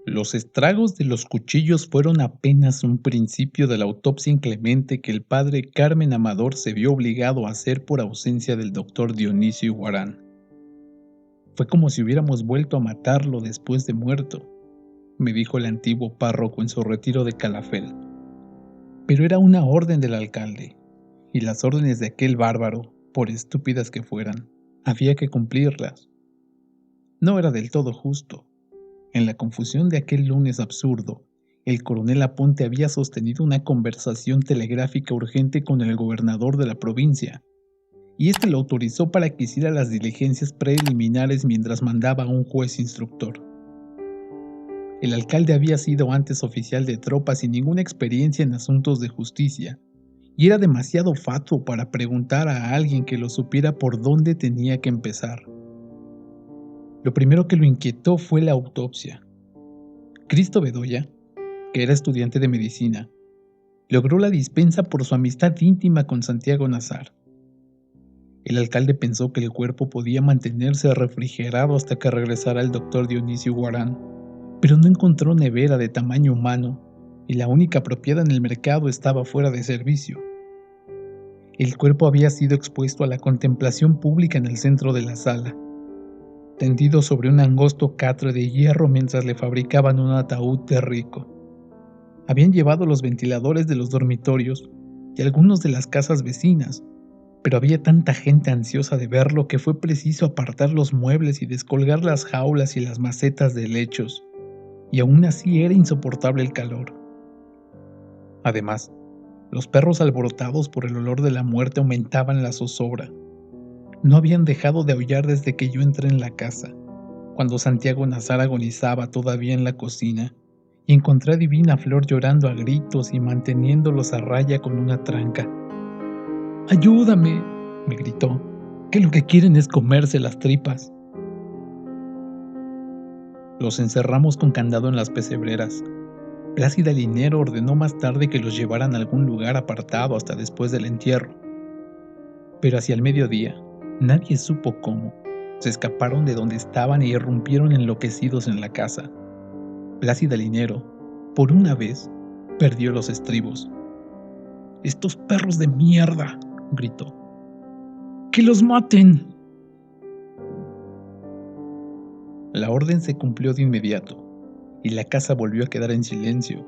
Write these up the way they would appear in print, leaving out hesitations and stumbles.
Los estragos de los cuchillos fueron apenas un principio de la autopsia inclemente que el padre Carmen Amador se vio obligado a hacer por ausencia del doctor Dionisio Guarán. Fue como si hubiéramos vuelto a matarlo después de muerto, me dijo el antiguo párroco en su retiro de Calafell. Pero era una orden del alcalde, y las órdenes de aquel bárbaro, por estúpidas que fueran, había que cumplirlas. No era del todo justo. En la confusión de aquel lunes absurdo, el coronel Aponte había sostenido una conversación telegráfica urgente con el gobernador de la provincia, y éste lo autorizó para que hiciera las diligencias preliminares mientras mandaba a un juez instructor. El alcalde había sido antes oficial de tropas sin ninguna experiencia en asuntos de justicia, y era demasiado fatuo para preguntar a alguien que lo supiera por dónde tenía que empezar. Lo primero que lo inquietó fue la autopsia. Cristo Bedoya, que era estudiante de medicina, logró la dispensa por su amistad íntima con Santiago Nazar. El alcalde pensó que el cuerpo podía mantenerse refrigerado hasta que regresara el doctor Dionisio Guarán, pero no encontró nevera de tamaño humano y la única apropiada en el mercado estaba fuera de servicio. El cuerpo había sido expuesto a la contemplación pública en el centro de la sala, tendido sobre un angosto catre de hierro mientras le fabricaban un ataúd de rico. Habían llevado los ventiladores de los dormitorios y algunos de las casas vecinas, pero había tanta gente ansiosa de verlo que fue preciso apartar los muebles y descolgar las jaulas y las macetas de helechos, y aún así era insoportable el calor. Además, los perros alborotados por el olor de la muerte aumentaban la zozobra. No habían dejado de aullar desde que yo entré en la casa, cuando Santiago Nazar agonizaba todavía en la cocina, y encontré a Divina Flor llorando a gritos y manteniéndolos a raya con una tranca. «¡Ayúdame!», me gritó, «que lo que quieren es comerse las tripas». Los encerramos con candado en las pesebreras. Plácida Linero ordenó más tarde que los llevaran a algún lugar apartado hasta después del entierro. Pero hacia el mediodía, nadie supo cómo, se escaparon de donde estaban e irrumpieron enloquecidos en la casa. Plácida Linero, por una vez, perdió los estribos. «¡Estos perros de mierda!», gritó. «¡Que los maten!». La orden se cumplió de inmediato, y la casa volvió a quedar en silencio.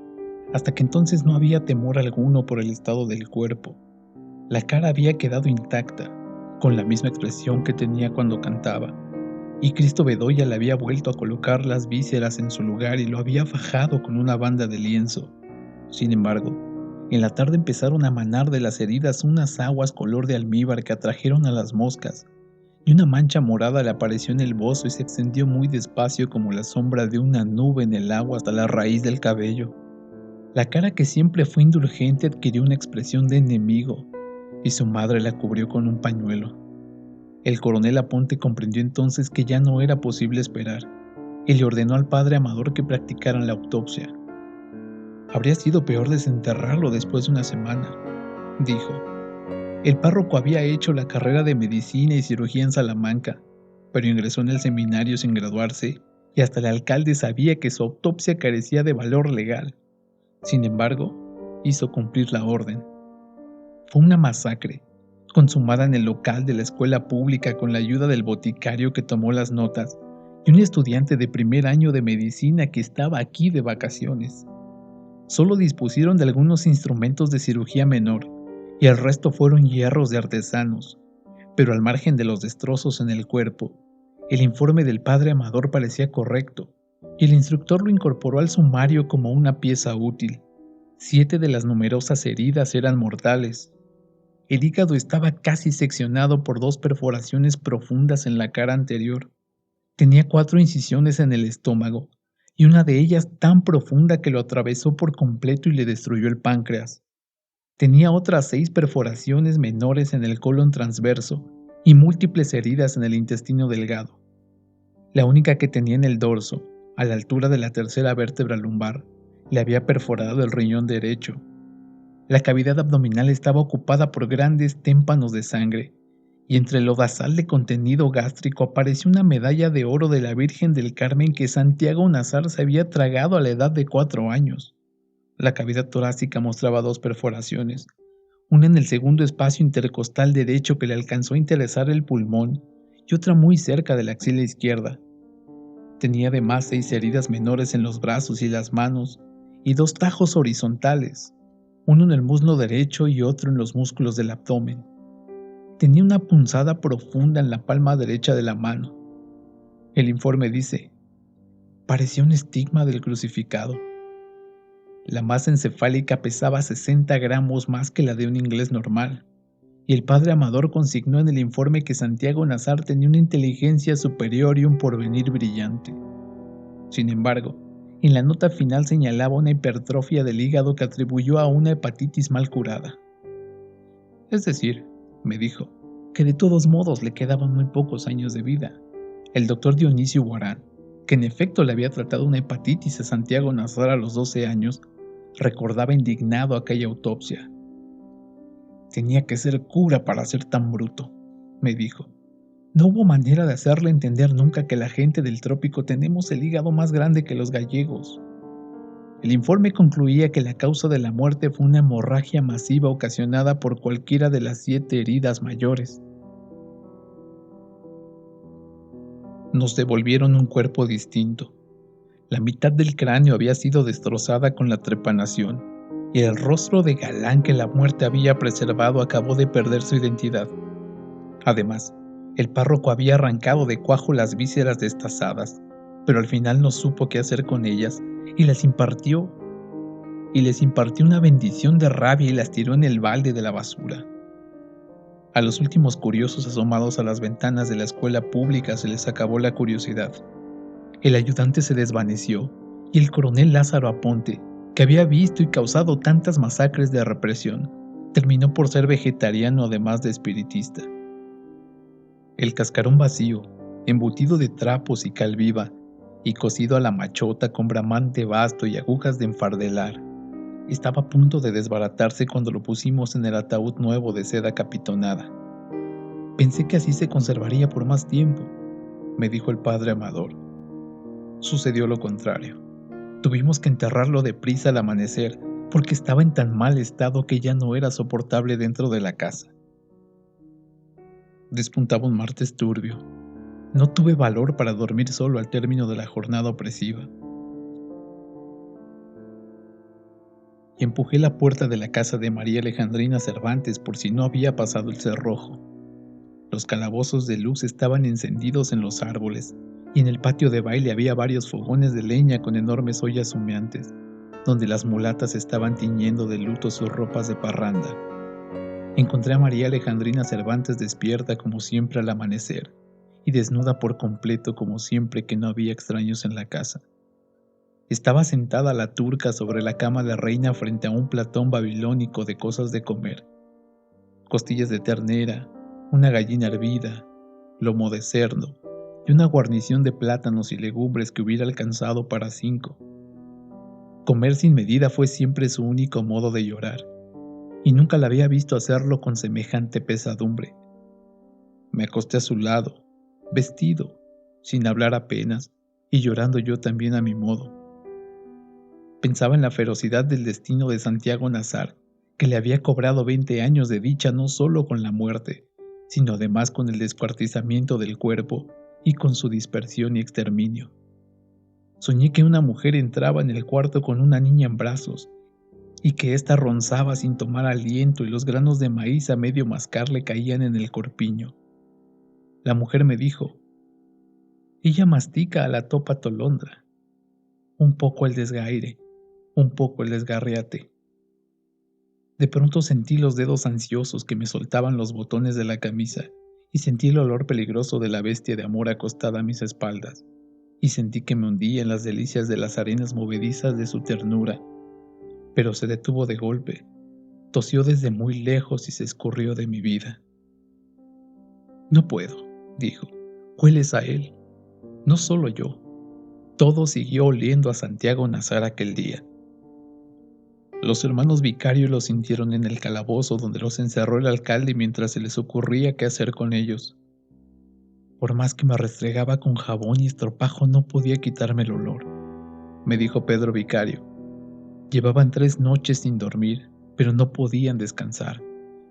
Hasta que entonces no había temor alguno por el estado del cuerpo. La cara había quedado intacta, con la misma expresión que tenía cuando cantaba, y Cristo Bedoya le había vuelto a colocar las vísceras en su lugar y lo había fajado con una banda de lienzo. Sin embargo, en la tarde empezaron a manar de las heridas unas aguas color de almíbar que atrajeron a las moscas, y una mancha morada le apareció en el bozo y se extendió muy despacio como la sombra de una nube en el agua hasta la raíz del cabello. La cara, que siempre fue indulgente, adquirió una expresión de enemigo, y su madre la cubrió con un pañuelo. El coronel Aponte comprendió entonces que ya no era posible esperar, y le ordenó al padre Amador que practicaran la autopsia. «Habría sido peor desenterrarlo después de una semana», dijo. El párroco había hecho la carrera de medicina y cirugía en Salamanca, pero ingresó en el seminario sin graduarse, y hasta el alcalde sabía que su autopsia carecía de valor legal. Sin embargo, hizo cumplir la orden. Fue una masacre, consumada en el local de la escuela pública con la ayuda del boticario que tomó las notas y un estudiante de primer año de medicina que estaba aquí de vacaciones. Solo dispusieron de algunos instrumentos de cirugía menor, y el resto fueron hierros de artesanos, pero al margen de los destrozos en el cuerpo, el informe del padre Amador parecía correcto, y el instructor lo incorporó al sumario como una pieza útil. 7 de las numerosas heridas eran mortales. El hígado estaba casi seccionado por 2 perforaciones profundas en la cara anterior. Tenía 4 incisiones en el estómago, y una de ellas tan profunda que lo atravesó por completo y le destruyó el páncreas. Tenía otras 6 perforaciones menores en el colon transverso y múltiples heridas en el intestino delgado. La única que tenía en el dorso, a la altura de la tercera vértebra lumbar, le había perforado el riñón derecho. La cavidad abdominal estaba ocupada por grandes témpanos de sangre, y entre el lodazal de contenido gástrico apareció una medalla de oro de la Virgen del Carmen que Santiago Nazar se había tragado a la edad de 4 años. La cavidad torácica mostraba 2 perforaciones, una en el segundo espacio intercostal derecho que le alcanzó a interesar el pulmón y otra muy cerca de la axila izquierda. Tenía además 6 heridas menores en los brazos y las manos y 2 tajos horizontales, uno en el muslo derecho y otro en los músculos del abdomen. Tenía una punzada profunda en la palma derecha de la mano. El informe dice: parecía un estigma del crucificado. La masa encefálica pesaba 60 gramos más que la de un inglés normal, y el padre Amador consignó en el informe que Santiago Nazar tenía una inteligencia superior y un porvenir brillante. Sin embargo, en la nota final señalaba una hipertrofia del hígado que atribuyó a una hepatitis mal curada. Es decir, me dijo, que de todos modos le quedaban muy pocos años de vida. El doctor Dionisio Guarán, que en efecto le había tratado una hepatitis a Santiago Nazar a los 12 años, recordaba indignado aquella autopsia. Tenía que ser cura para ser tan bruto, me dijo. No hubo manera de hacerle entender nunca que la gente del trópico tenemos el hígado más grande que los gallegos. El informe concluía que la causa de la muerte fue una hemorragia masiva ocasionada por cualquiera de las 7 heridas mayores. Nos devolvieron un cuerpo distinto. La mitad del cráneo había sido destrozada con la trepanación, y el rostro de galán que la muerte había preservado acabó de perder su identidad. Además, el párroco había arrancado de cuajo las vísceras destazadas, pero al final no supo qué hacer con ellas y les impartió una bendición de rabia y las tiró en el balde de la basura. A los últimos curiosos asomados a las ventanas de la escuela pública se les acabó la curiosidad. El ayudante se desvaneció y el coronel Lázaro Aponte, que había visto y causado tantas masacres de represión, terminó por ser vegetariano además de espiritista. El cascarón vacío, embutido de trapos y cal viva, y cosido a la machota con bramante basto y agujas de enfardelar, estaba a punto de desbaratarse cuando lo pusimos en el ataúd nuevo de seda capitonada. Pensé que así se conservaría por más tiempo, me dijo el padre Amador. Sucedió lo contrario. Tuvimos que enterrarlo deprisa al amanecer, porque estaba en tan mal estado que ya no era soportable dentro de la casa. Despuntaba un martes turbio. No tuve valor para dormir solo al término de la jornada opresiva. Y empujé la puerta de la casa de María Alejandrina Cervantes por si no había pasado el cerrojo. Los calabozos de luz estaban encendidos en los árboles, y en el patio de baile había varios fogones de leña con enormes ollas humeantes, donde las mulatas estaban tiñendo de luto sus ropas de parranda. Encontré a María Alejandrina Cervantes despierta como siempre al amanecer, y desnuda por completo como siempre que no había extraños en la casa. Estaba sentada la turca sobre la cama de reina frente a un platón babilónico de cosas de comer. Costillas de ternera, una gallina hervida, lomo de cerdo y una guarnición de plátanos y legumbres que hubiera alcanzado para 5. Comer sin medida fue siempre su único modo de llorar, y nunca la había visto hacerlo con semejante pesadumbre. Me acosté a su lado, vestido, sin hablar apenas, y llorando yo también a mi modo. Pensaba en la ferocidad del destino de Santiago Nazar, que le había cobrado 20 años de dicha no solo con la muerte, sino además con el descuartizamiento del cuerpo y con su dispersión y exterminio. Soñé que una mujer entraba en el cuarto con una niña en brazos, y que ésta ronzaba sin tomar aliento y los granos de maíz a medio mascar le caían en el corpiño. La mujer me dijo: ella mastica a la topa tolondra, un poco el desgaire, un poco el desgarriate. De pronto sentí los dedos ansiosos que me soltaban los botones de la camisa, y sentí el olor peligroso de la bestia de amor acostada a mis espaldas, y sentí que me hundía en las delicias de las arenas movedizas de su ternura, pero se detuvo de golpe, tosió desde muy lejos y se escurrió de mi vida. No puedo, dijo, hueles a él, no solo yo. Todo siguió oliendo a Santiago Nazar aquel día. Los hermanos Vicario los sintieron en el calabozo donde los encerró el alcalde mientras se les ocurría qué hacer con ellos. Por más que me restregaba con jabón y estropajo no podía quitarme el olor, me dijo Pedro Vicario. Llevaban 3 noches sin dormir, pero no podían descansar,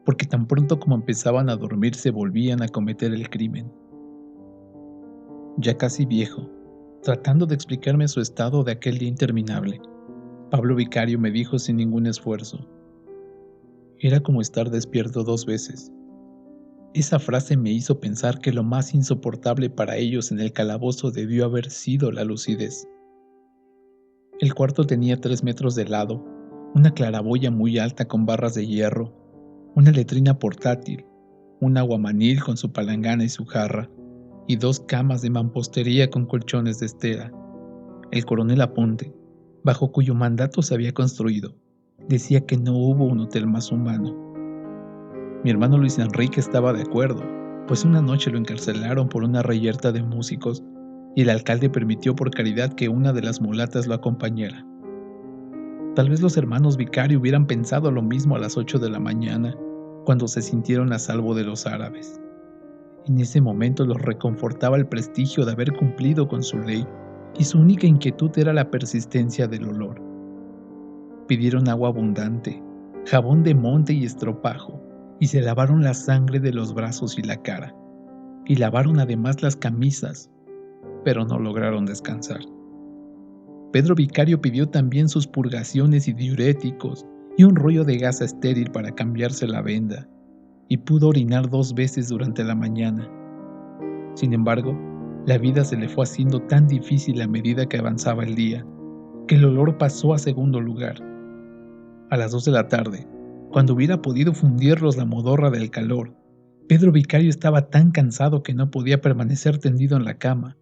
porque tan pronto como empezaban a dormir se volvían a cometer el crimen. Ya casi viejo, tratando de explicarme su estado de aquel día interminable, Pablo Vicario me dijo sin ningún esfuerzo: era como estar despierto 2 veces. Esa frase me hizo pensar que lo más insoportable para ellos en el calabozo debió haber sido la lucidez. El cuarto tenía 3 metros de lado, una claraboya muy alta con barras de hierro, una letrina portátil, un aguamanil con su palangana y su jarra, y 2 camas de mampostería con colchones de estera. El coronel Aponte, bajo cuyo mandato se había construido, decía que no hubo un hotel más humano. Mi hermano Luis Enrique estaba de acuerdo, pues una noche lo encarcelaron por una reyerta de músicos y el alcalde permitió por caridad que una de las mulatas lo acompañara. Tal vez los hermanos Vicario hubieran pensado lo mismo a las 8 de la mañana, cuando se sintieron a salvo de los árabes. En ese momento los reconfortaba el prestigio de haber cumplido con su ley, y su única inquietud era la persistencia del olor. Pidieron agua abundante, jabón de monte y estropajo, y se lavaron la sangre de los brazos y la cara, y lavaron además las camisas, pero no lograron descansar. Pedro Vicario pidió también sus purgaciones y diuréticos, y un rollo de gasa estéril para cambiarse la venda, y pudo orinar 2 veces durante la mañana. Sin embargo, la vida se le fue haciendo tan difícil a medida que avanzaba el día, que el olor pasó a segundo lugar. A las 2 de la tarde, cuando hubiera podido fundirlos la modorra del calor, Pedro Vicario estaba tan cansado que no podía permanecer tendido en la cama,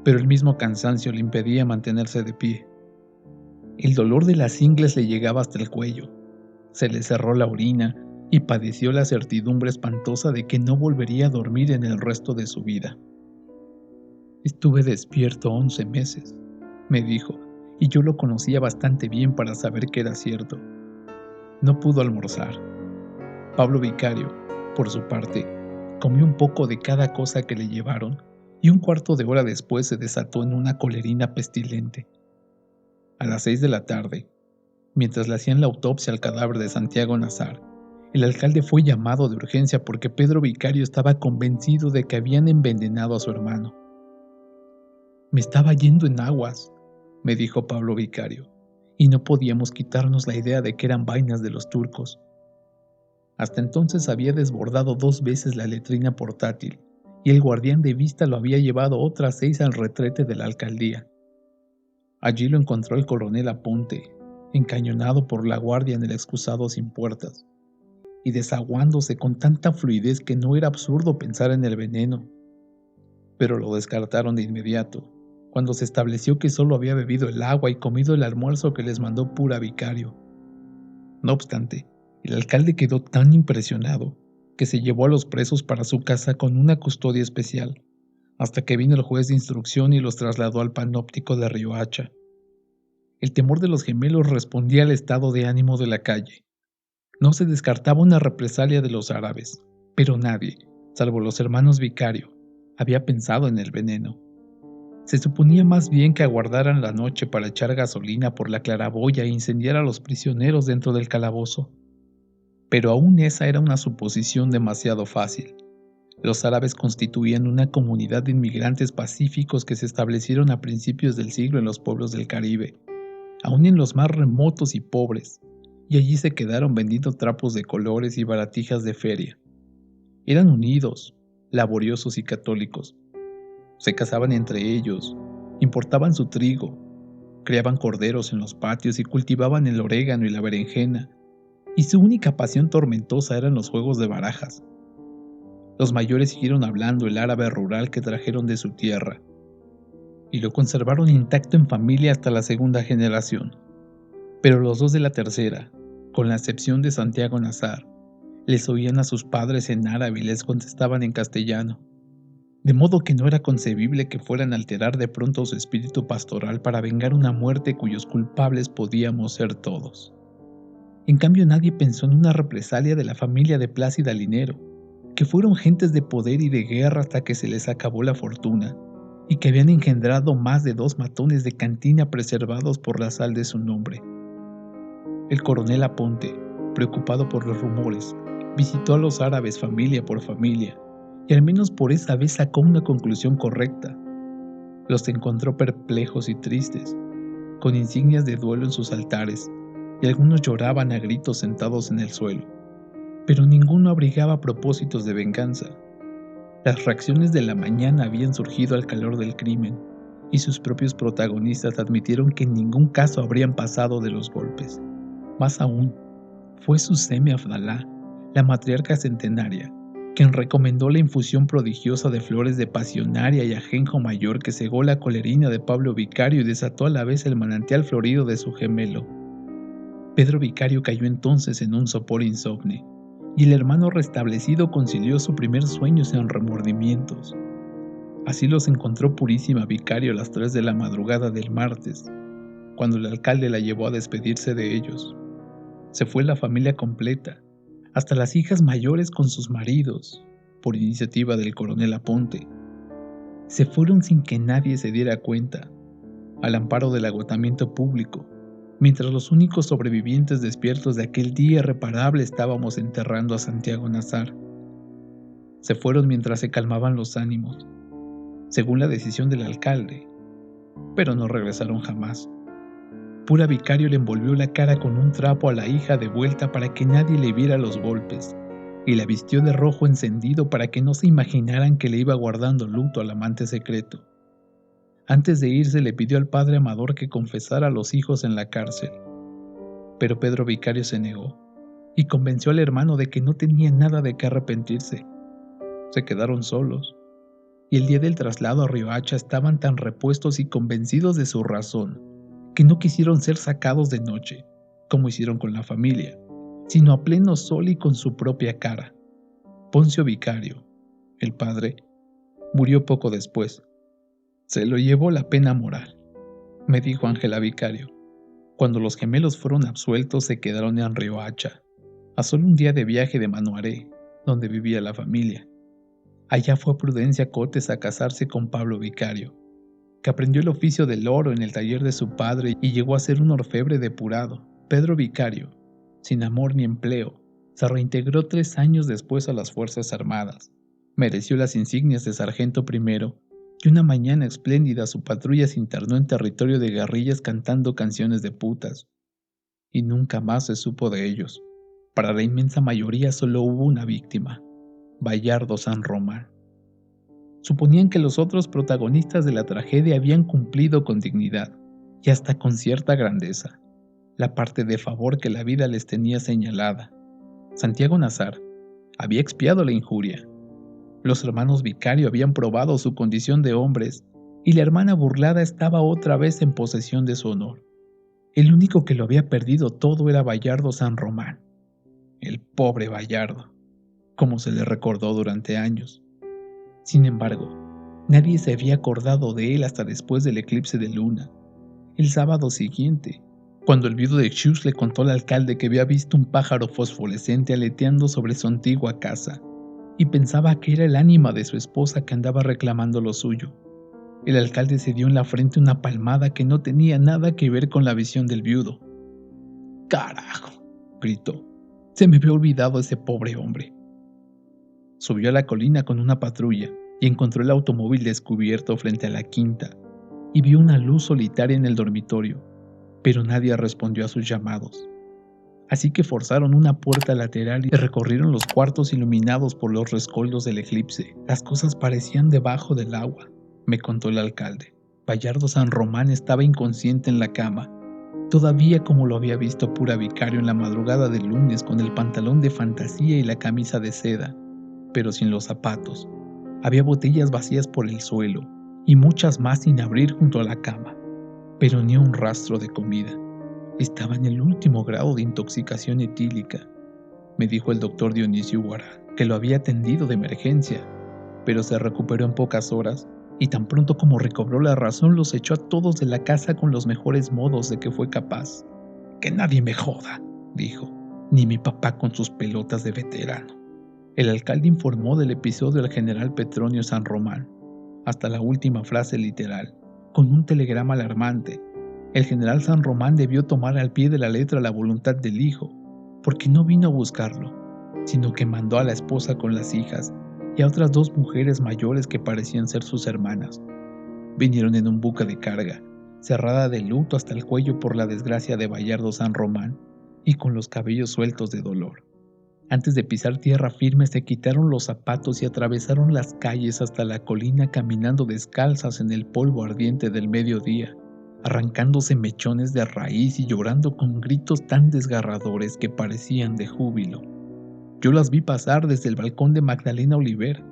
pero el mismo cansancio le impedía mantenerse de pie. El dolor de las ingles le llegaba hasta el cuello, se le cerró la orina y padeció la certidumbre espantosa de que no volvería a dormir en el resto de su vida. Estuve despierto 11 meses, me dijo, y yo lo conocía bastante bien para saber que era cierto. No pudo almorzar. Pablo Vicario, por su parte, comió un poco de cada cosa que le llevaron, y un cuarto de hora después se desató en una colerina pestilente. A las 6 de la tarde, mientras le hacían la autopsia al cadáver de Santiago Nazar, el alcalde fue llamado de urgencia porque Pedro Vicario estaba convencido de que habían envenenado a su hermano. Me estaba yendo en aguas, me dijo Pablo Vicario, y no podíamos quitarnos la idea de que eran vainas de los turcos. Hasta entonces había desbordado 2 veces la letrina portátil, y el guardián de vista lo había llevado otras 6 al retrete de la alcaldía. Allí lo encontró el coronel Aponte, encañonado por la guardia en el excusado sin puertas, y desaguándose con tanta fluidez que no era absurdo pensar en el veneno. Pero lo descartaron de inmediato, cuando se estableció que solo había bebido el agua y comido el almuerzo que les mandó Pura Vicario. No obstante, el alcalde quedó tan impresionado que se llevó a los presos para su casa con una custodia especial, hasta que vino el juez de instrucción y los trasladó al panóptico de Riohacha. El temor de los gemelos respondía al estado de ánimo de la calle. No se descartaba una represalia de los árabes, pero nadie, salvo los hermanos Vicario, había pensado en el veneno. Se suponía más bien que aguardaran la noche para echar gasolina por la claraboya e incendiar a los prisioneros dentro del calabozo. Pero aún esa era una suposición demasiado fácil. Los árabes constituían una comunidad de inmigrantes pacíficos que se establecieron a principios del siglo en los pueblos del Caribe, aún en los más remotos y pobres, y allí se quedaron vendiendo trapos de colores y baratijas de feria. Eran unidos, laboriosos y católicos. Se casaban entre ellos, importaban su trigo, criaban corderos en los patios y cultivaban el orégano y la berenjena, y su única pasión tormentosa eran los juegos de barajas. Los mayores siguieron hablando el árabe rural que trajeron de su tierra, y lo conservaron intacto en familia hasta la segunda generación. Pero los dos de la tercera, con la excepción de Santiago Nazar, les oían a sus padres en árabe y les contestaban en castellano, de modo que no era concebible que fueran a alterar de pronto su espíritu pastoral para vengar una muerte cuyos culpables podíamos ser todos. En cambio, nadie pensó en una represalia de la familia de Plácida Linero, que fueron gentes de poder y de guerra hasta que se les acabó la fortuna, y que habían engendrado más de 2 matones de cantina preservados por la sal de su nombre. El coronel Aponte, preocupado por los rumores, visitó a los árabes familia por familia, y al menos por esa vez sacó una conclusión correcta. Los encontró perplejos y tristes, con insignias de duelo en sus altares, y algunos lloraban a gritos sentados en el suelo, pero ninguno abrigaba propósitos de venganza. Las reacciones de la mañana habían surgido al calor del crimen, y sus propios protagonistas admitieron que en ningún caso habrían pasado de los golpes. Más aún, fue Suseme Abdalá, la matriarca centenaria, quien recomendó la infusión prodigiosa de flores de pasionaria y ajenjo mayor que cegó la colerina de Pablo Vicario y desató a la vez el manantial florido de su gemelo. Pedro Vicario cayó entonces en un sopor insomne, y el hermano restablecido concilió su primer sueño sin remordimientos. Así los encontró Purísima Vicario a las 3 de la madrugada del martes, cuando el alcalde la llevó a despedirse de ellos. Se fue la familia completa, hasta las hijas mayores con sus maridos, por iniciativa del coronel Aponte. Se fueron sin que nadie se diera cuenta, al amparo del agotamiento público, mientras los únicos sobrevivientes despiertos de aquel día irreparable estábamos enterrando a Santiago Nazar. Se fueron mientras se calmaban los ánimos, según la decisión del alcalde, pero no regresaron jamás. Pura Vicario le envolvió la cara con un trapo a la hija de vuelta para que nadie le viera los golpes, y la vistió de rojo encendido para que no se imaginaran que le iba guardando luto al amante secreto. Antes de irse le pidió al padre Amador que confesara a los hijos en la cárcel, pero Pedro Vicario se negó, y convenció al hermano de que no tenía nada de qué arrepentirse. Se quedaron solos, y el día del traslado a Riohacha estaban tan repuestos y convencidos de su razón, que no quisieron ser sacados de noche, como hicieron con la familia, sino a pleno sol y con su propia cara. Poncio Vicario, el padre, murió poco después. Se lo llevó la pena moral, me dijo Ángela Vicario. Cuando los gemelos fueron absueltos se quedaron en Riohacha, a solo un día de viaje de Manuaré, donde vivía la familia. Allá fue Prudencia Cotes a casarse con Pablo Vicario, que aprendió el oficio del oro en el taller de su padre y llegó a ser un orfebre depurado. Pedro Vicario, sin amor ni empleo, se reintegró 3 años después a las Fuerzas Armadas. Mereció las insignias de sargento primero, y una mañana espléndida su patrulla se internó en territorio de guerrillas cantando canciones de putas. Y nunca más se supo de ellos. Para la inmensa mayoría solo hubo una víctima, Bayardo San Román. Suponían que los otros protagonistas de la tragedia habían cumplido con dignidad, y hasta con cierta grandeza, la parte de favor que la vida les tenía señalada. Santiago Nazar había expiado la injuria. Los hermanos Vicario habían probado su condición de hombres, y la hermana burlada estaba otra vez en posesión de su honor. El único que lo había perdido todo era Bayardo San Román, el pobre Bayardo, como se le recordó durante años. Sin embargo, nadie se había acordado de él hasta después del eclipse de luna. El sábado siguiente, cuando el viudo de Xux le contó al alcalde que había visto un pájaro fosforescente aleteando sobre su antigua casa, y pensaba que era el ánima de su esposa que andaba reclamando lo suyo. El alcalde se dio en la frente una palmada que no tenía nada que ver con la visión del viudo. ¡Carajo!, gritó. Se me había olvidado ese pobre hombre. Subió a la colina con una patrulla y encontró el automóvil descubierto frente a la quinta, y vio una luz solitaria en el dormitorio, pero nadie respondió a sus llamados. Así que forzaron una puerta lateral y recorrieron los cuartos iluminados por los rescoldos del eclipse. Las cosas parecían debajo del agua, me contó el alcalde. Bayardo San Román estaba inconsciente en la cama, todavía como lo había visto Pura Vicario en la madrugada del lunes con el pantalón de fantasía y la camisa de seda, pero sin los zapatos. Había botellas vacías por el suelo y muchas más sin abrir junto a la cama, pero ni un rastro de comida. Estaba en el último grado de intoxicación etílica, me dijo el doctor Dionisio Guarán, que lo había atendido de emergencia, pero se recuperó en pocas horas y tan pronto como recobró la razón los echó a todos de la casa con los mejores modos de que fue capaz. «Que nadie me joda», dijo, ni mi papá con sus pelotas de veterano. El alcalde informó del episodio al general Petronio San Román, hasta la última frase literal, con un telegrama alarmante. El general San Román debió tomar al pie de la letra la voluntad del hijo, porque no vino a buscarlo, sino que mandó a la esposa con las hijas y a otras 2 mujeres mayores que parecían ser sus hermanas. Vinieron en un buque de carga, cerrada de luto hasta el cuello por la desgracia de Bayardo San Román y con los cabellos sueltos de dolor. Antes de pisar tierra firme se quitaron los zapatos y atravesaron las calles hasta la colina caminando descalzas en el polvo ardiente del mediodía, arrancándose mechones de raíz y llorando con gritos tan desgarradores que parecían de júbilo. Yo las vi pasar desde el balcón de Magdalena Oliver,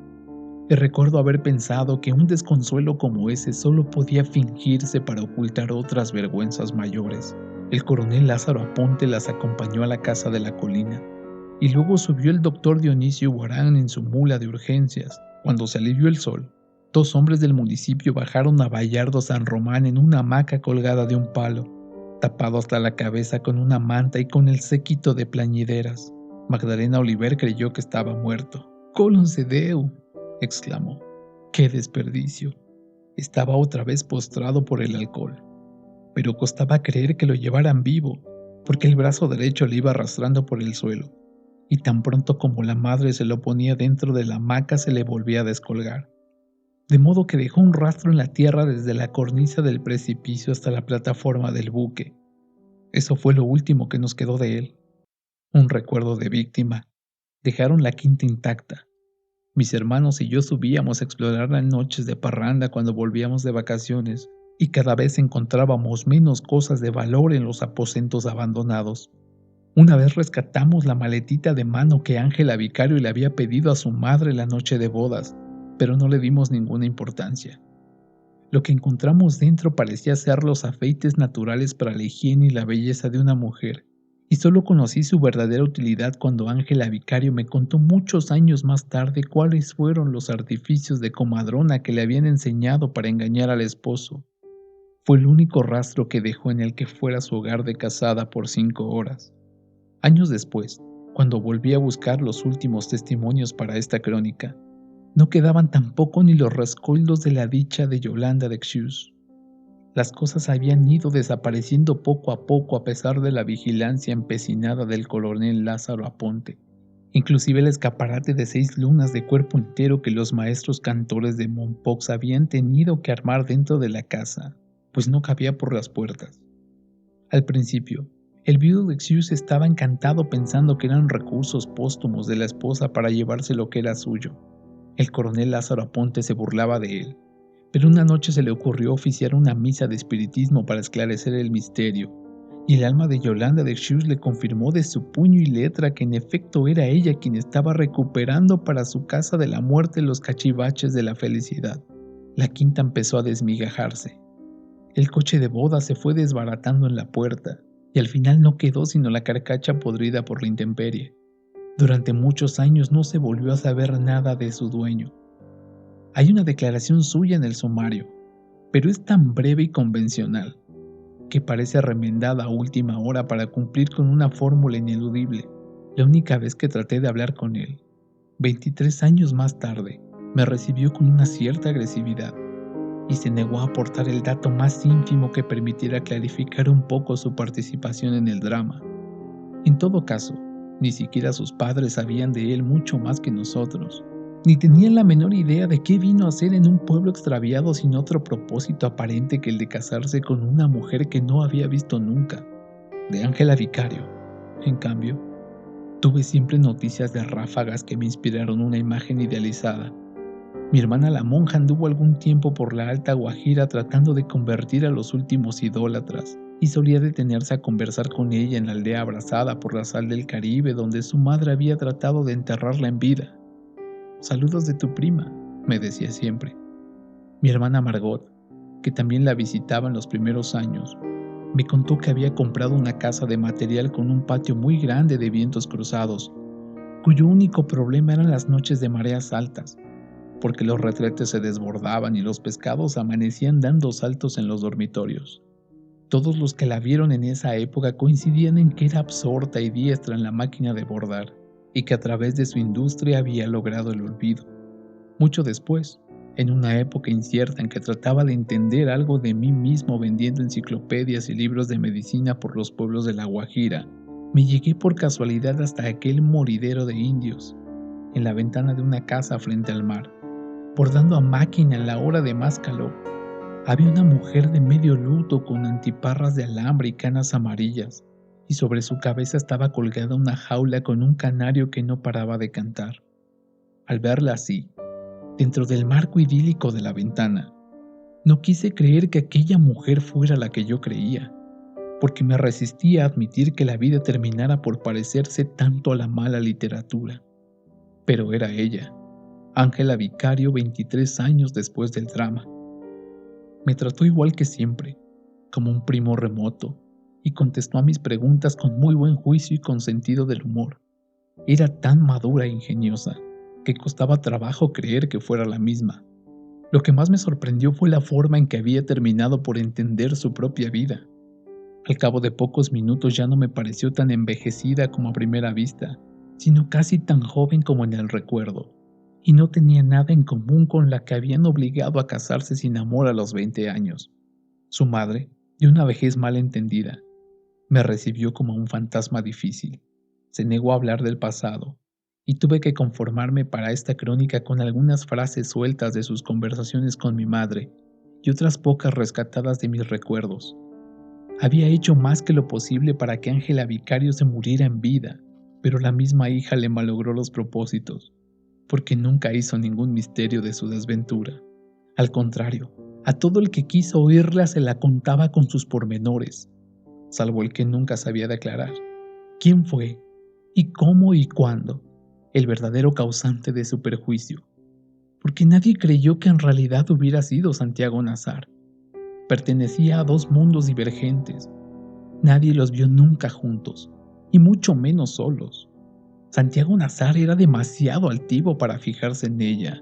y recuerdo haber pensado que un desconsuelo como ese solo podía fingirse para ocultar otras vergüenzas mayores. El coronel Lázaro Aponte las acompañó a la casa de la colina, y luego subió el doctor Dionisio Guarán en su mula de urgencias. Cuando se alivió el sol, 2 hombres del municipio bajaron a Bayardo San Román en una hamaca colgada de un palo, tapado hasta la cabeza con una manta y con el séquito de plañideras. Magdalena Oliver creyó que estaba muerto. «¡Colons de Deu!», exclamó. «¡Qué desperdicio!». Estaba otra vez postrado por el alcohol, pero costaba creer que lo llevaran vivo, porque el brazo derecho le iba arrastrando por el suelo, y tan pronto como la madre se lo ponía dentro de la hamaca se le volvía a descolgar, de modo que dejó un rastro en la tierra desde la cornisa del precipicio hasta la plataforma del buque. Eso fue lo último que nos quedó de él, un recuerdo de víctima. Dejaron la quinta intacta. Mis hermanos y yo subíamos a explorarla en noches de parranda cuando volvíamos de vacaciones, y cada vez encontrábamos menos cosas de valor en los aposentos abandonados. Una vez rescatamos la maletita de mano que Ángela Vicario le había pedido a su madre la noche de bodas, pero no le dimos ninguna importancia. Lo que encontramos dentro parecía ser los afeites naturales para la higiene y la belleza de una mujer, y solo conocí su verdadera utilidad cuando Ángela Vicario me contó muchos años más tarde cuáles fueron los artificios de comadrona que le habían enseñado para engañar al esposo. Fue el único rastro que dejó en el que fuera su hogar de casada por 5 horas. Años después, cuando volví a buscar los últimos testimonios para esta crónica, no quedaban tampoco ni los rescoldos de la dicha de Yolanda de Xius. Las cosas habían ido desapareciendo poco a poco a pesar de la vigilancia empecinada del coronel Lázaro Aponte. Inclusive el escaparate de 6 lunas de cuerpo entero que los maestros cantores de Mompox habían tenido que armar dentro de la casa, pues no cabía por las puertas. Al principio, el viudo de Xius estaba encantado pensando que eran recursos póstumos de la esposa para llevarse lo que era suyo. El coronel Lázaro Aponte se burlaba de él, pero una noche se le ocurrió oficiar una misa de espiritismo para esclarecer el misterio, y el alma de Yolanda de Xius le confirmó de su puño y letra que en efecto era ella quien estaba recuperando para su casa de la muerte los cachivaches de la felicidad. La quinta empezó a desmigajarse. El coche de boda se fue desbaratando en la puerta, y al final no quedó sino la carcacha podrida por la intemperie. Durante muchos años no se volvió a saber nada de su dueño. Hay una declaración suya en el sumario, pero es tan breve y convencional que parece remendada a última hora para cumplir con una fórmula ineludible. La única vez que traté de hablar con él, 23 años más tarde, me recibió con una cierta agresividad y se negó a aportar el dato más ínfimo que permitiera clarificar un poco su participación en el drama. En todo caso, ni siquiera sus padres sabían de él mucho más que nosotros, ni tenían la menor idea de qué vino a hacer en un pueblo extraviado sin otro propósito aparente que el de casarse con una mujer que no había visto nunca. De Ángela Vicario, en cambio, tuve siempre noticias de ráfagas que me inspiraron una imagen idealizada. Mi hermana la monja anduvo algún tiempo por la Alta Guajira tratando de convertir a los últimos idólatras, y solía detenerse a conversar con ella en la aldea abrasada por la sal del Caribe donde su madre había tratado de enterrarla en vida. «Saludos de tu prima», me decía siempre. Mi hermana Margot, que también la visitaba en los primeros años, me contó que había comprado una casa de material con un patio muy grande de vientos cruzados, cuyo único problema eran las noches de mareas altas, porque los retretes se desbordaban y los pescados amanecían dando saltos en los dormitorios. Todos los que la vieron en esa época coincidían en que era absorta y diestra en la máquina de bordar, y que a través de su industria había logrado el olvido. Mucho después, en una época incierta en que trataba de entender algo de mí mismo vendiendo enciclopedias y libros de medicina por los pueblos de La Guajira, me llegué por casualidad hasta aquel moridero de indios, en la ventana de una casa frente al mar, bordando a máquina en la hora de más calor. Había una mujer de medio luto con antiparras de alambre y canas amarillas, y sobre su cabeza estaba colgada una jaula con un canario que no paraba de cantar. Al verla así, dentro del marco idílico de la ventana, no quise creer que aquella mujer fuera la que yo creía, porque me resistía a admitir que la vida terminara por parecerse tanto a la mala literatura. Pero era ella, Ángela Vicario, 23 años después del drama. Me trató igual que siempre, como un primo remoto, y contestó a mis preguntas con muy buen juicio y con sentido del humor. Era tan madura e ingeniosa que costaba trabajo creer que fuera la misma. Lo que más me sorprendió fue la forma en que había terminado por entender su propia vida. Al cabo de pocos minutos ya no me pareció tan envejecida como a primera vista, sino casi tan joven como en el recuerdo, y no tenía nada en común con la que habían obligado a casarse sin amor a los 20 años. Su madre, de una vejez mal entendida, me recibió como un fantasma difícil. Se negó a hablar del pasado, y tuve que conformarme para esta crónica con algunas frases sueltas de sus conversaciones con mi madre y otras pocas rescatadas de mis recuerdos. Había hecho más que lo posible para que Ángela Vicario se muriera en vida, pero la misma hija le malogró los propósitos, porque nunca hizo ningún misterio de su desventura. Al contrario, a todo el que quiso oírla se la contaba con sus pormenores, salvo el que nunca sabía declarar quién fue, y cómo y cuándo, el verdadero causante de su perjuicio, porque nadie creyó que en realidad hubiera sido Santiago Nazar. Pertenecía a dos mundos divergentes. Nadie los vio nunca juntos, y mucho menos solos. Santiago Nazar era demasiado altivo para fijarse en ella.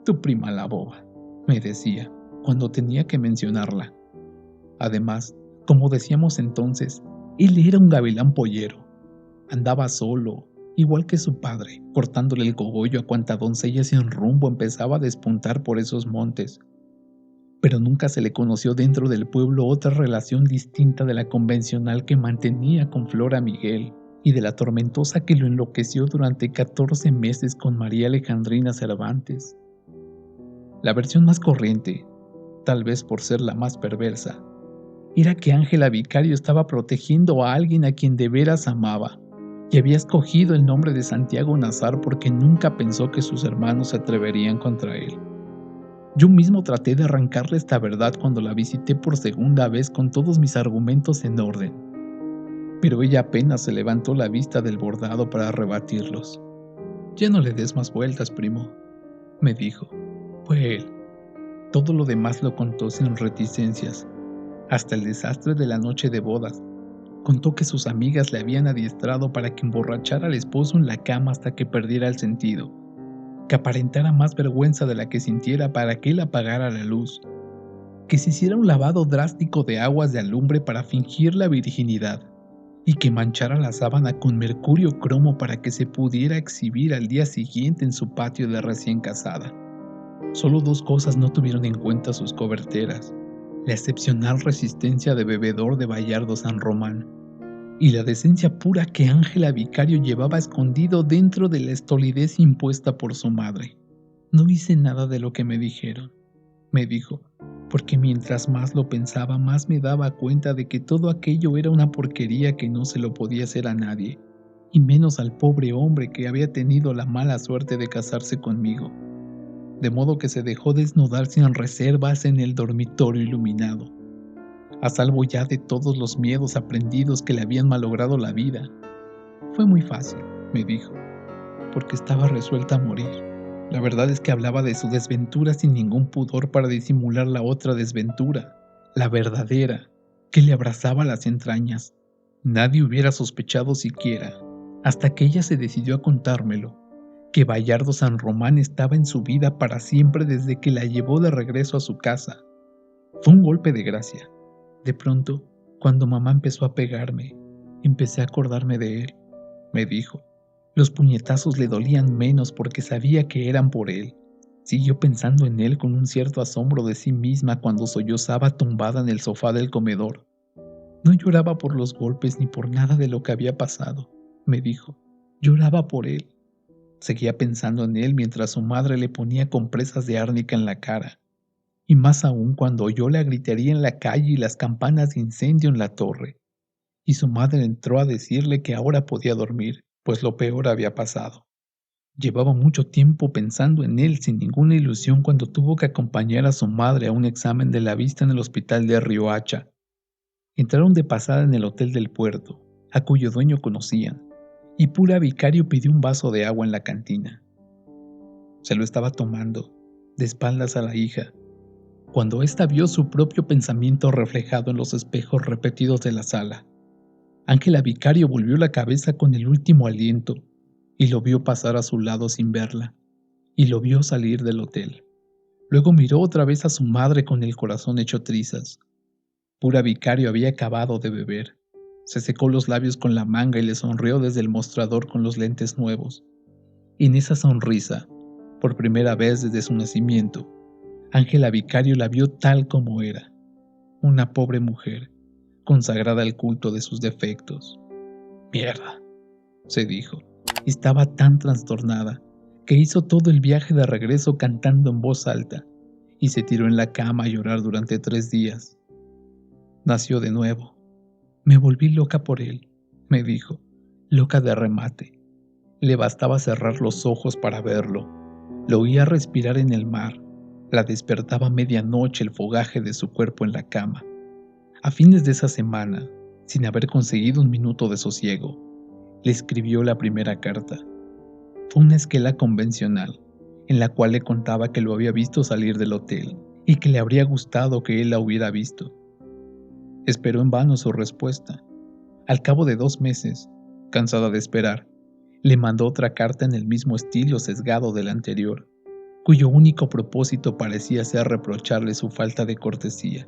Tu prima la boba, me decía, cuando tenía que mencionarla. Además, como decíamos entonces, él era un gavilán pollero. Andaba solo, igual que su padre, cortándole el cogollo a cuanta doncella sin rumbo empezaba a despuntar por esos montes. Pero nunca se le conoció dentro del pueblo otra relación distinta de la convencional que mantenía con Flora Miguel y de la tormentosa que lo enloqueció durante 14 meses con María Alejandrina Cervantes. La versión más corriente, tal vez por ser la más perversa, era que Ángela Vicario estaba protegiendo a alguien a quien de veras amaba y había escogido el nombre de Santiago Nazar porque nunca pensó que sus hermanos se atreverían contra él. Yo mismo traté de arrancarle esta verdad cuando la visité por segunda vez con todos mis argumentos en orden, pero ella apenas se levantó la vista del bordado para rebatirlos. Ya no le des más vueltas, primo, me dijo. Fue él. Todo lo demás lo contó sin reticencias, hasta el desastre de la noche de bodas. Contó que sus amigas le habían adiestrado para que emborrachara al esposo en la cama hasta que perdiera el sentido, que aparentara más vergüenza de la que sintiera para que él apagara la luz, que se hiciera un lavado drástico de aguas de alumbre para fingir la virginidad, y que manchara la sábana con mercurio cromo para que se pudiera exhibir al día siguiente en su patio de recién casada. Solo dos cosas no tuvieron en cuenta sus coberteras: la excepcional resistencia de bebedor de Bayardo San Román y la decencia pura que Ángela Vicario llevaba escondido dentro de la estolidez impuesta por su madre. No hice nada de lo que me dijeron, me dijo, porque mientras más lo pensaba, más me daba cuenta de que todo aquello era una porquería que no se lo podía hacer a nadie, y menos al pobre hombre que había tenido la mala suerte de casarse conmigo. De modo que se dejó desnudar sin reservas en el dormitorio iluminado, a salvo ya de todos los miedos aprendidos que le habían malogrado la vida. Fue muy fácil, me dijo, porque estaba resuelta a morir. La verdad es que hablaba de su desventura sin ningún pudor para disimular la otra desventura, la verdadera, que le abrazaba las entrañas. Nadie hubiera sospechado siquiera, hasta que ella se decidió a contármelo, que Bayardo San Román estaba en su vida para siempre desde que la llevó de regreso a su casa. Fue un golpe de gracia. De pronto, Cuando mamá empezó a pegarme, empecé a acordarme de él, me dijo. Los puñetazos le dolían menos porque sabía que eran por él. Siguió pensando en él con un cierto asombro de sí misma cuando sollozaba tumbada en el sofá del comedor. No lloraba por los golpes ni por nada de lo que había pasado, me dijo. Lloraba por él. Seguía pensando en él mientras su madre le ponía compresas de árnica en la cara. Y más aún cuando oyó la gritería en la calle y las campanas de incendio en la torre. Y su madre entró a decirle que ahora podía dormir, pues lo peor había pasado. Llevaba mucho tiempo pensando en él sin ninguna ilusión cuando tuvo que acompañar a su madre a un examen de la vista en el hospital de Riohacha. Entraron de pasada en el hotel del puerto, a cuyo dueño conocían, y Pura Vicario pidió un vaso de agua en la cantina. Se lo estaba tomando, de espaldas a la hija, cuando ésta vio su propio pensamiento reflejado en los espejos repetidos de la sala. Ángela Vicario volvió la cabeza con el último aliento, y lo vio pasar a su lado sin verla, y lo vio salir del hotel. Luego miró otra vez a su madre con el corazón hecho trizas. Pura Vicario había acabado de beber. Se secó los labios con la manga y le sonrió desde el mostrador con los lentes nuevos. Y en esa sonrisa, por primera vez desde su nacimiento, Ángela Vicario la vio tal como era, una pobre mujer, consagrada al culto de sus defectos. «Mierda», se dijo, y estaba tan trastornada que hizo todo el viaje de regreso cantando en voz alta, y se tiró en la cama a llorar durante 3 días. Nació de nuevo. Me volví loca por él, me dijo, loca de remate. Le bastaba cerrar los ojos para verlo. Lo oía respirar en el mar. La despertaba a medianoche el fogaje de su cuerpo en la cama. A fines de esa semana, sin haber conseguido un minuto de sosiego, le escribió la primera carta. Fue una esquela convencional, en la cual le contaba que lo había visto salir del hotel y que le habría gustado que él la hubiera visto. Esperó en vano su respuesta. Al cabo de 2 meses, cansada de esperar, le mandó otra carta en el mismo estilo sesgado del anterior, cuyo único propósito parecía ser reprocharle su falta de cortesía.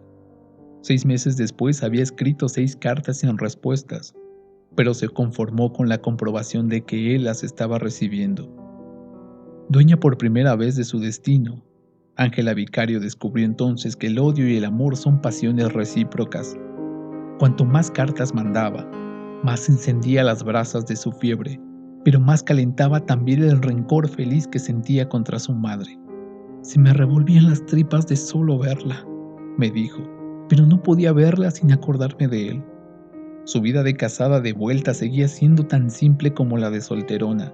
6 meses después había escrito 6 cartas sin respuestas, pero se conformó con la comprobación de que él las estaba recibiendo. Dueña por primera vez de su destino, Ángela Vicario descubrió entonces que el odio y el amor son pasiones recíprocas. Cuanto más cartas mandaba, más encendía las brasas de su fiebre, pero más calentaba también el rencor feliz que sentía contra su madre. Se me revolvían las tripas de solo verla, me dijo, pero no podía verla sin acordarme de él. Su vida de casada de vuelta seguía siendo tan simple como la de solterona,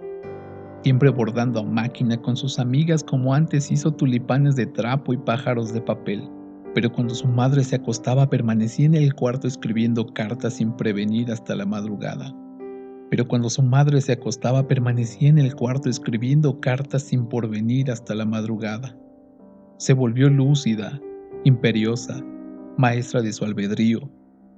siempre bordando a máquina con sus amigas como antes hizo tulipanes de trapo y pájaros de papel. Pero cuando su madre se acostaba permanecía en el cuarto escribiendo cartas sin prevenir hasta la madrugada. Pero cuando su madre se acostaba permanecía en el cuarto escribiendo cartas sin porvenir hasta la madrugada. Se volvió lúcida, imperiosa, maestra de su albedrío,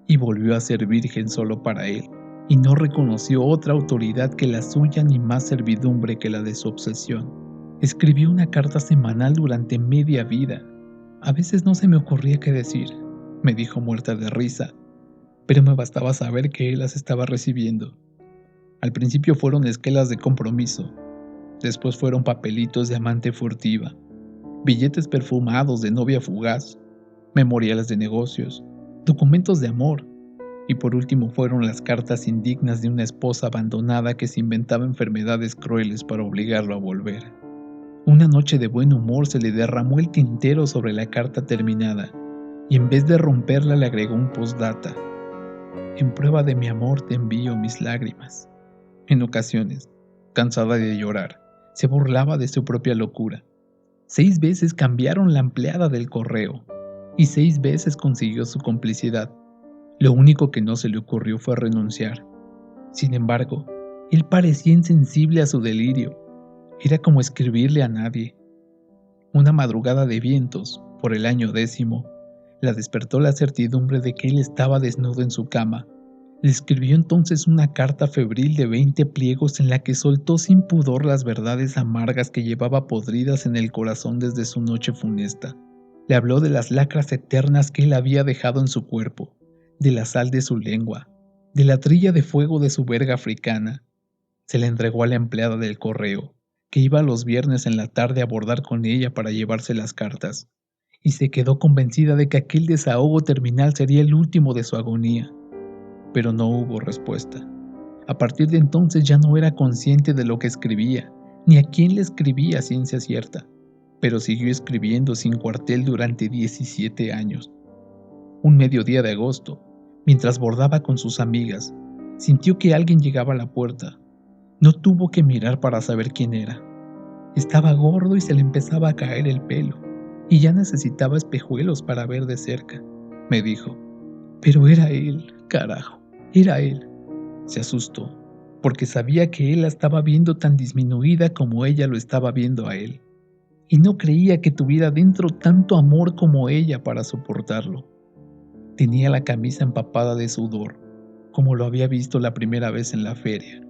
y volvió a ser virgen solo para él, y no reconoció otra autoridad que la suya ni más servidumbre que la de su obsesión. Escribió una carta semanal durante media vida. A veces no se me ocurría qué decir, me dijo muerta de risa, pero me bastaba saber que él las estaba recibiendo. Al principio fueron esquelas de compromiso, después fueron papelitos de amante furtiva, billetes perfumados de novia fugaz, memoriales de negocios, documentos de amor, y por último fueron las cartas indignas de una esposa abandonada que se inventaba enfermedades crueles para obligarlo a volver. Una noche de buen humor se le derramó el tintero sobre la carta terminada, y en vez de romperla le agregó un postdata. En prueba de mi amor te envío mis lágrimas. En ocasiones, cansada de llorar, se burlaba de su propia locura. 6 veces cambiaron la empleada del correo, y 6 veces consiguió su complicidad. Lo único que no se le ocurrió fue renunciar. Sin embargo, él parecía insensible a su delirio. Era como escribirle a nadie. Una madrugada de vientos, por el año 10, la despertó la certidumbre de que él estaba desnudo en su cama. Le escribió entonces una carta febril de 20 pliegos en la que soltó sin pudor las verdades amargas que llevaba podridas en el corazón desde su noche funesta. Le habló de las lacras eternas que él había dejado en su cuerpo, de la sal de su lengua, de la trilla de fuego de su verga africana. Se la entregó a la empleada del correo, que iba los viernes en la tarde a bordar con ella para llevarse las cartas, y se quedó convencida de que aquel desahogo terminal sería el último de su agonía. Pero no hubo respuesta. A partir de entonces ya no era consciente de lo que escribía, ni a quién le escribía a ciencia cierta, pero siguió escribiendo sin cuartel durante 17 años. Un mediodía de agosto, mientras bordaba con sus amigas, sintió que alguien llegaba a la puerta. No tuvo que mirar para saber quién era. Estaba gordo y se le empezaba a caer el pelo, y ya necesitaba espejuelos para ver de cerca, me dijo. Pero era él, carajo, era él. Se asustó, porque sabía que él la estaba viendo tan disminuida como ella lo estaba viendo a él, y no creía que tuviera dentro tanto amor como ella para soportarlo. Tenía la camisa empapada de sudor, como lo había visto la primera vez en la feria,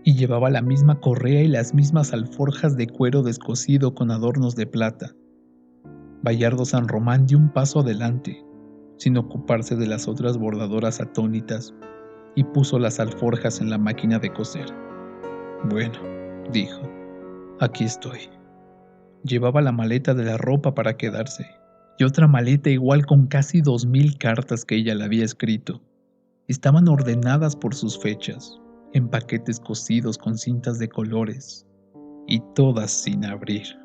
y llevaba la misma correa y las mismas alforjas de cuero descosido con adornos de plata. Bayardo San Román dio un paso adelante, sin ocuparse de las otras bordadoras atónitas, y puso las alforjas en la máquina de coser. Bueno, dijo, aquí estoy. Llevaba la maleta de la ropa para quedarse, y otra maleta igual con casi 2000 cartas que ella le había escrito. Estaban ordenadas por sus fechas, en paquetes cosidos con cintas de colores, y todas sin abrir.